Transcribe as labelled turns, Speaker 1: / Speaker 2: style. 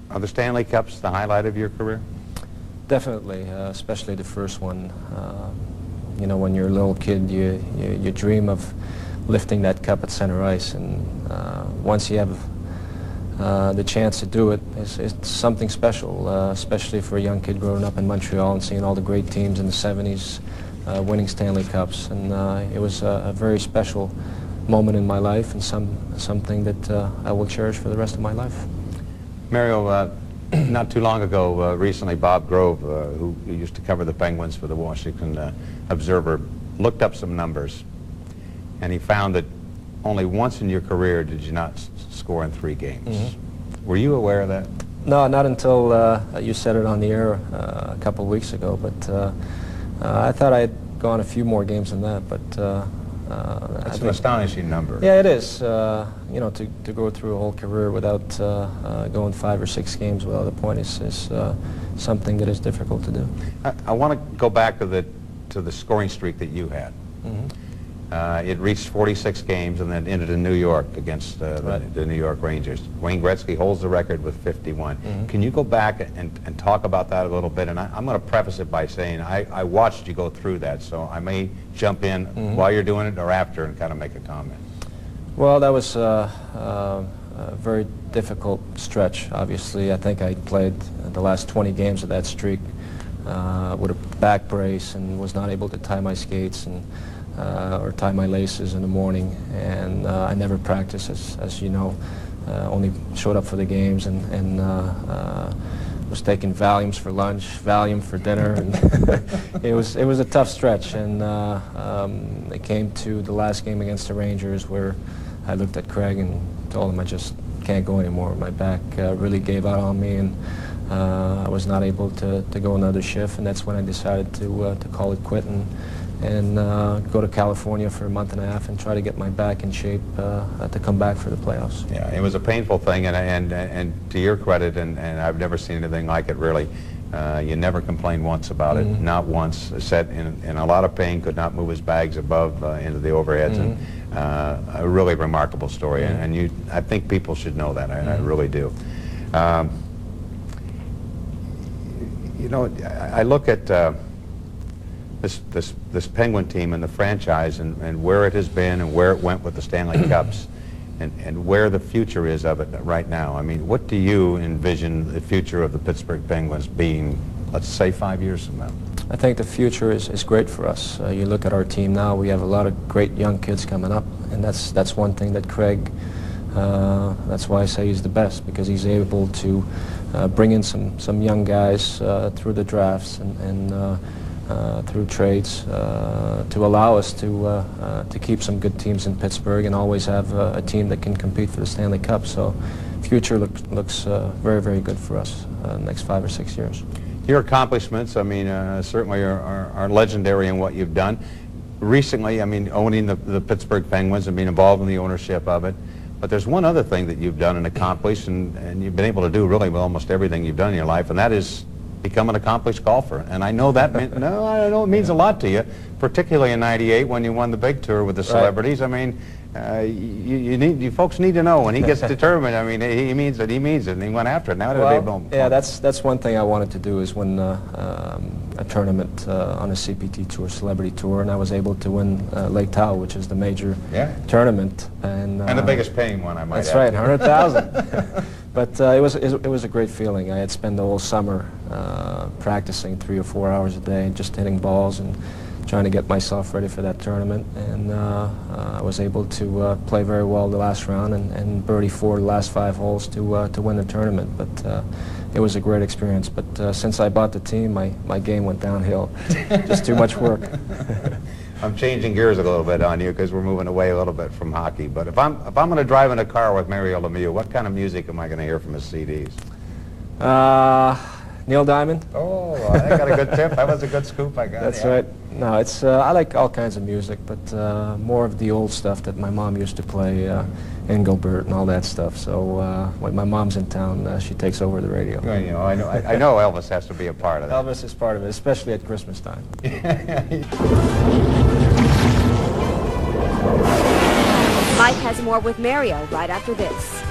Speaker 1: Are the Stanley Cups the highlight of your career?
Speaker 2: Definitely, especially the first one. You know, when you're a little kid, you dream of lifting that cup at center ice, and once you have the chance to do it, it's something special, especially for a young kid growing up in Montreal and seeing all the great teams in the 70s winning Stanley Cups. And it was a very special moment in my life, and something that I will cherish for the rest of my life.
Speaker 1: Mario, not too long ago, recently, Bob Grove, who used to cover the Penguins for the Washington Observer, looked up some numbers, and he found that only once in your career did you not score in 3 games. Mm-hmm. Were you aware of that?
Speaker 2: No, not until you said it on the air a couple of weeks ago, but I thought I had gone a few more games than that, but
Speaker 1: that's an astonishing number.
Speaker 2: Yeah, it is. You know, to go through a whole career without going 5 or 6 games without a point is something that is difficult to do.
Speaker 1: I want to go back to the scoring streak that you had.
Speaker 2: Mm-hmm.
Speaker 1: It reached 46 games and then ended in New York against the New York Rangers. Wayne Gretzky holds the record with 51. Mm-hmm. Can you go back and talk about that a little bit? And I'm going to preface it by saying I watched you go through that, so I may jump in while you're doing it or after and kind of make a comment.
Speaker 2: Well, that was a very difficult stretch, obviously. I think I played the last 20 games of that streak with a back brace and was not able to tie my skates and or tie my laces in the morning, and I never practiced, as you know. Only showed up for the games and was taking Valiums for lunch, Valium for dinner, and it was a tough stretch. And it came to the last game against the Rangers, where I looked at Craig and told him I just can't go anymore. My back really gave out on me, and I was not able to go another shift, and that's when I decided to call it quit and go to California for a month and a half and try to get my back in shape to come back for the playoffs.
Speaker 1: Yeah, it was a painful thing, and to your credit, and I've never seen anything like it really. You never complained once about it, not once. Sat in a lot of pain, could not move his bags above into the overheads, and a really remarkable story. And I think people should know that. I really do. You know, I look at this Penguin team and the franchise and where it has been and where it went with the Stanley Cups and where the future is of it right now. I mean, what do you envision the future of the Pittsburgh Penguins being, let's say, 5 years from now?
Speaker 2: I think the future is great for us. You look at our team now, we have a lot of great young kids coming up, and that's one thing that Craig, that's why I say he's the best, because he's able to bring in some young guys through the drafts and through trades to allow us to keep some good teams in Pittsburgh and always have a team that can compete for the Stanley Cup. So future looks very, very good for us next 5 or 6 years.
Speaker 1: Your accomplishments, I mean, certainly are legendary in what you've done. Recently, I mean, owning the Pittsburgh Penguins and being involved in the ownership of it. But there's one other thing that you've done and accomplished, and you've been able to do really with almost everything you've done in your life, and that is become an accomplished golfer. And I know that I know it means a lot to you, particularly in '98 when you won the big tour with the celebrities. I mean, you folks need to know when he gets determined. I mean, he means it. He means it, and he went after it. Now it's a big moment.
Speaker 2: Yeah, that's one thing I wanted to do, is win a tournament on a CPT tour, celebrity tour, and I was able to win Lake Tahoe, which is the major tournament, and
Speaker 1: the biggest paying one, I might add.
Speaker 2: That's right, 100,000. But it was a great feeling. I had spent the whole summer practicing 3 or 4 hours a day, just hitting balls and trying to get myself ready for that tournament, and I was able to play very well the last round and birdie 4 the last 5 holes to win the tournament. But it was a great experience. But since I bought the team, my game went downhill. Just too much work.
Speaker 1: I'm changing gears a little bit on you because we're moving away a little bit from hockey. But if I'm going to drive in a car with Mario Lemieux, what kind of music am I going to hear from his CDs?
Speaker 2: Neil Diamond.
Speaker 1: Oh, I got a good tip. That was a good scoop I got.
Speaker 2: That's right. No, it's I like all kinds of music, but more of the old stuff that my mom used to play, Engelbert and all that stuff. So when my mom's in town, she takes over the radio.
Speaker 1: Well, you know, I know Elvis has to be a part of that.
Speaker 2: Elvis is part of it, especially at Christmas time.
Speaker 3: Mike has more with Mario right after this.